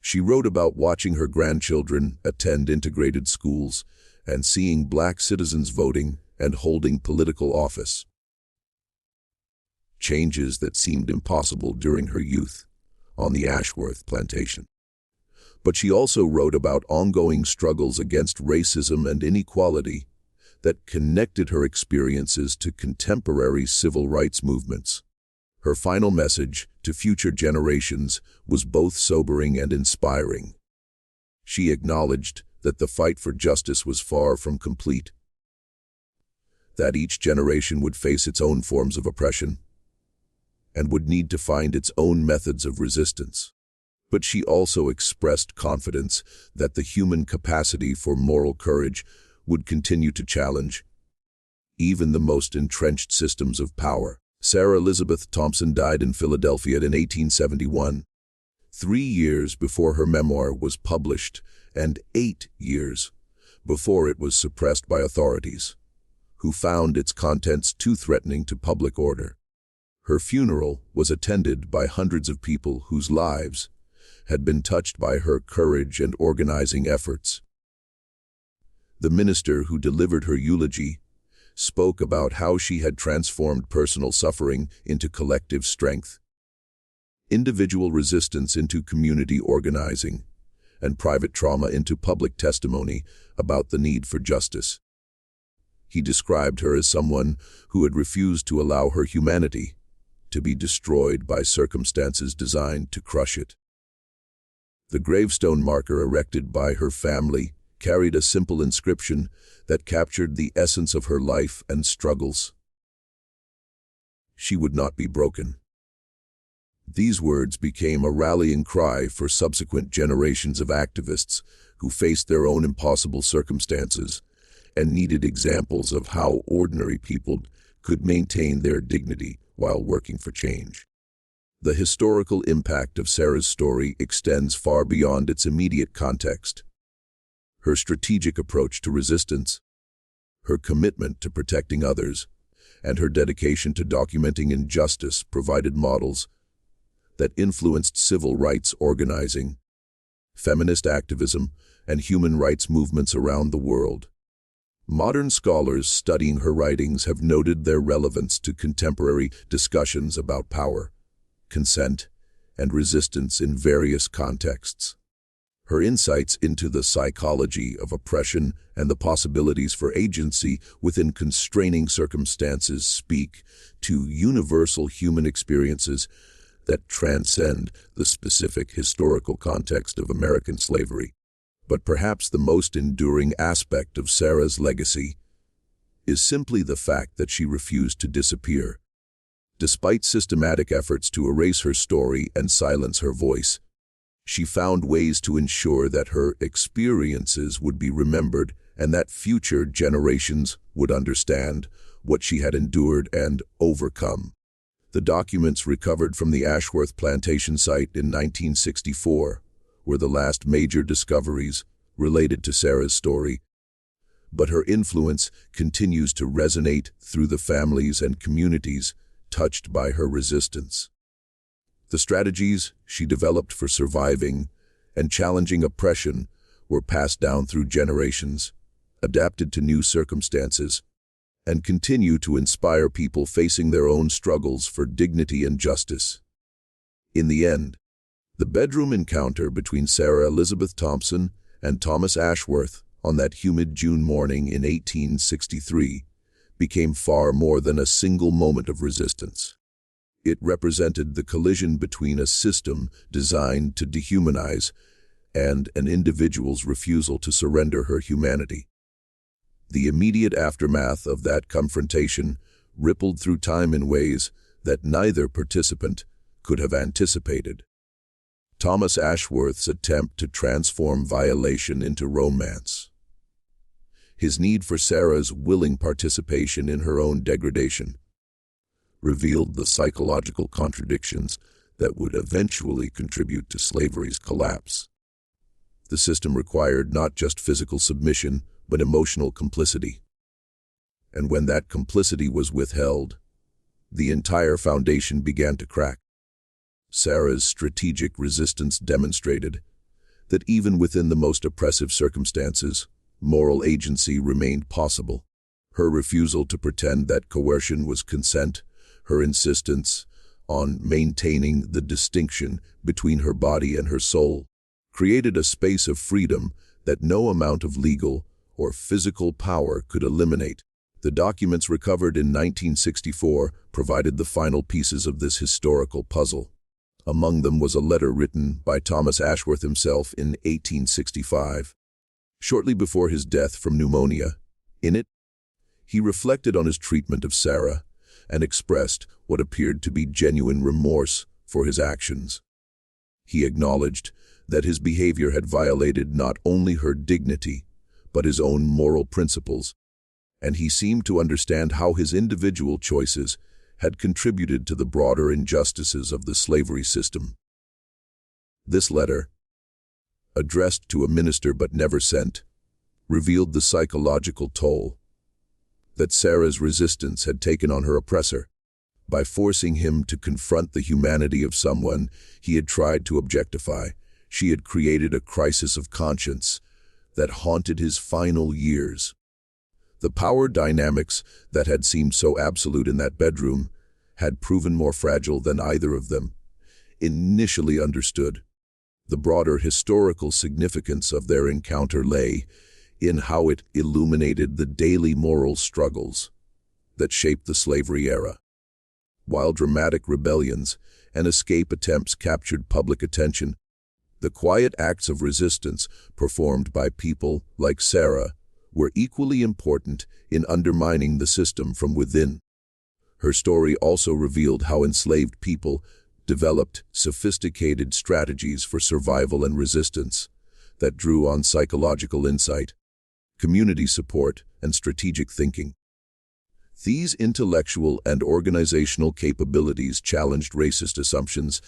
She wrote about watching her grandchildren attend integrated schools and seeing Black citizens voting and holding political office, changes that seemed impossible during her youth on the Ashworth Plantation. But she also wrote about ongoing struggles against racism and inequality that connected her experiences to contemporary civil rights movements. Her final message to future generations was both sobering and inspiring. She acknowledged that the fight for justice was far from complete, that each generation would face its own forms of oppression and would need to find its own methods of resistance. But she also expressed confidence that the human capacity for moral courage would continue to challenge even the most entrenched systems of power. Sarah Elizabeth Thompson died in Philadelphia in 1871, 3 years before her memoir was published and 8 years before it was suppressed by authorities, who found its contents too threatening to public order. Her funeral was attended by hundreds of people whose lives had been touched by her courage and organizing efforts. The minister who delivered her eulogy spoke about how she had transformed personal suffering into collective strength, individual resistance into community organizing, and private trauma into public testimony about the need for justice. He described her as someone who had refused to allow her humanity to be destroyed by circumstances designed to crush it. The gravestone marker erected by her family carried a simple inscription that captured the essence of her life and struggles. She would not be broken. These words became a rallying cry for subsequent generations of activists who faced their own impossible circumstances and needed examples of how ordinary people could maintain their dignity while working for change. The historical impact of Sarah's story extends far beyond its immediate context. Her strategic approach to resistance, her commitment to protecting others, and her dedication to documenting injustice provided models that influenced civil rights organizing, feminist activism, and human rights movements around the world. Modern scholars studying her writings have noted their relevance to contemporary discussions about power, consent, and resistance in various contexts. Her insights into the psychology of oppression and the possibilities for agency within constraining circumstances speak to universal human experiences that transcend the specific historical context of American slavery. But perhaps the most enduring aspect of Sarah's legacy is simply the fact that she refused to disappear. Despite systematic efforts to erase her story and silence her voice, she found ways to ensure that her experiences would be remembered and that future generations would understand what she had endured and overcome. The documents recovered from the Ashworth Plantation site in 1964 were the last major discoveries related to Sarah's story, but her influence continues to resonate through the families and communities touched by her resistance. The strategies she developed for surviving and challenging oppression were passed down through generations, adapted to new circumstances, and continue to inspire people facing their own struggles for dignity and justice. In the end, the bedroom encounter between Sarah Elizabeth Thompson and Thomas Ashworth on that humid June morning in 1863 became far more than a single moment of resistance. It represented the collision between a system designed to dehumanize and an individual's refusal to surrender her humanity. The immediate aftermath of that confrontation rippled through time in ways that neither participant could have anticipated. Thomas Ashworth's attempt to transform violation into romance, his need for Sarah's willing participation in her own degradation, revealed the psychological contradictions that would eventually contribute to slavery's collapse. The system required not just physical submission, but emotional complicity. And when that complicity was withheld, the entire foundation began to crack. Sarah's strategic resistance demonstrated that even within the most oppressive circumstances, moral agency remained possible. Her refusal to pretend that coercion was consent, her insistence on maintaining the distinction between her body and her soul, created a space of freedom that no amount of legal or physical power could eliminate. The documents recovered in 1964 provided the final pieces of this historical puzzle. Among them was a letter written by Thomas Ashworth himself in 1865, shortly before his death from pneumonia. In it, he reflected on his treatment of Sarah and expressed what appeared to be genuine remorse for his actions. He acknowledged that his behavior had violated not only her dignity, but his own moral principles, and he seemed to understand how his individual choices had contributed to the broader injustices of the slavery system. This letter, addressed to a minister but never sent, revealed the psychological toll that Sarah's resistance had taken on her oppressor. By forcing him to confront the humanity of someone he had tried to objectify, she had created a crisis of conscience that haunted his final years. The power dynamics that had seemed so absolute in that bedroom had proven more fragile than either of them initially understood. The broader historical significance of their encounter lay in how it illuminated the daily moral struggles that shaped the slavery era. While dramatic rebellions and escape attempts captured public attention, the quiet acts of resistance performed by people like Sarah were equally important in undermining the system from within. Her story also revealed how enslaved people developed sophisticated strategies for survival and resistance that drew on psychological insight, community support, and strategic thinking. These intellectual and organizational capabilities challenged racist assumptions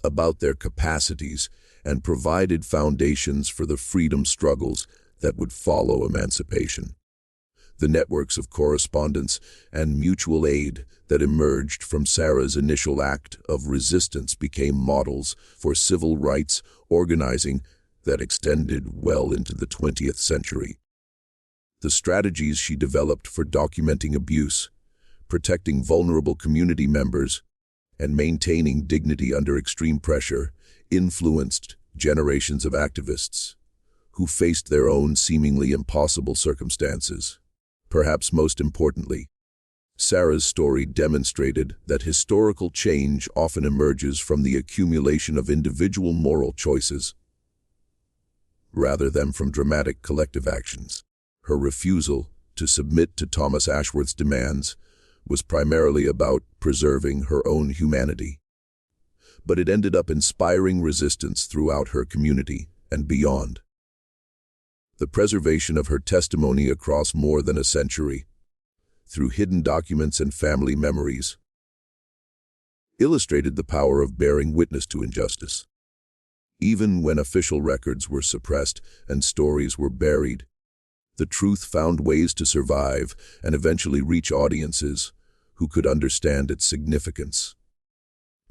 about their capacities and provided foundations for the freedom struggles that would follow emancipation. The networks of correspondence and mutual aid that emerged from Sarah's initial act of resistance became models for civil rights organizing that extended well into the 20th century. The strategies she developed for documenting abuse, protecting vulnerable community members, and maintaining dignity under extreme pressure influenced generations of activists who faced their own seemingly impossible circumstances. Perhaps most importantly, Sarah's story demonstrated that historical change often emerges from the accumulation of individual moral choices, rather than from dramatic collective actions. Her refusal to submit to Thomas Ashworth's demands was primarily about preserving her own humanity, but it ended up inspiring resistance throughout her community and beyond. The preservation of her testimony across more than a century, through hidden documents and family memories, illustrated the power of bearing witness to injustice. Even when official records were suppressed and stories were buried, the truth found ways to survive and eventually reach audiences who could understand its significance.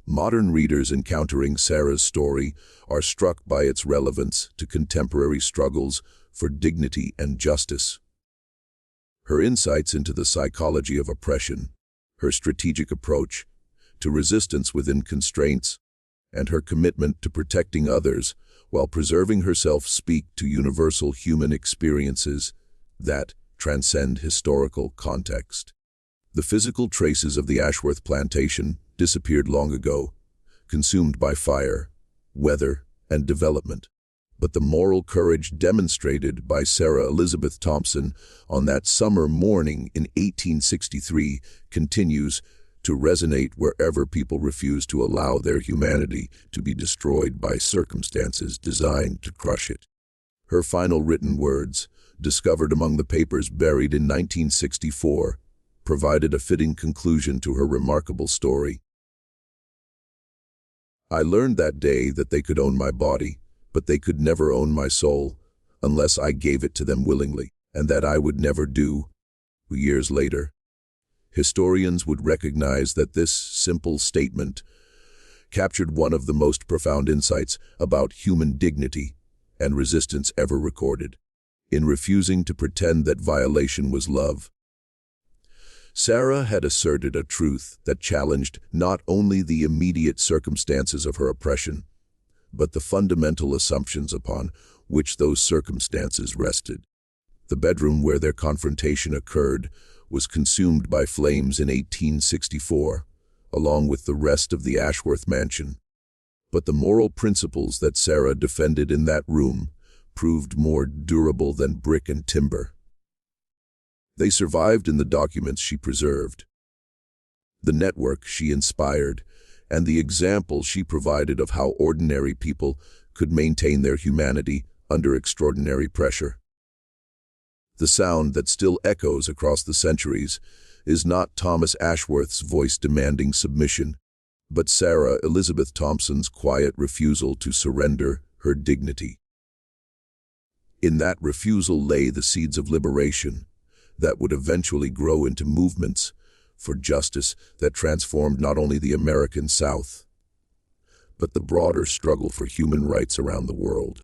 Modern readers encountering Sarah's story are struck by its relevance to contemporary struggles for dignity and justice. Her insights into the psychology of oppression, her strategic approach to resistance within constraints, and her commitment to protecting others while preserving herself speak to universal human experiences that transcend historical context. The physical traces of the Ashworth Plantation disappeared long ago, consumed by fire, weather, and development. But the moral courage demonstrated by Sarah Elizabeth Thompson on that summer morning in 1863 continues to resonate wherever people refuse to allow their humanity to be destroyed by circumstances designed to crush it. Her final written words, discovered among the papers buried in 1964, provided a fitting conclusion to her remarkable story. I learned that day that they could own my body, but they could never own my soul unless I gave it to them willingly, and that I would never do. Years later, historians would recognize that this simple statement captured one of the most profound insights about human dignity and resistance ever recorded. In refusing to pretend that violation was love, Sarah had asserted a truth that challenged not only the immediate circumstances of her oppression, but the fundamental assumptions upon which those circumstances rested. The bedroom where their confrontation occurred was consumed by flames in 1864, along with the rest of the Ashworth mansion. But the moral principles that Sarah defended in that room proved more durable than brick and timber. They survived in the documents she preserved, the network she inspired, and the example she provided of how ordinary people could maintain their humanity under extraordinary pressure. The sound that still echoes across the centuries is not Thomas Ashworth's voice demanding submission, but Sarah Elizabeth Thompson's quiet refusal to surrender her dignity. In that refusal lay the seeds of liberation that would eventually grow into movements for justice that transformed not only the American South, but the broader struggle for human rights around the world.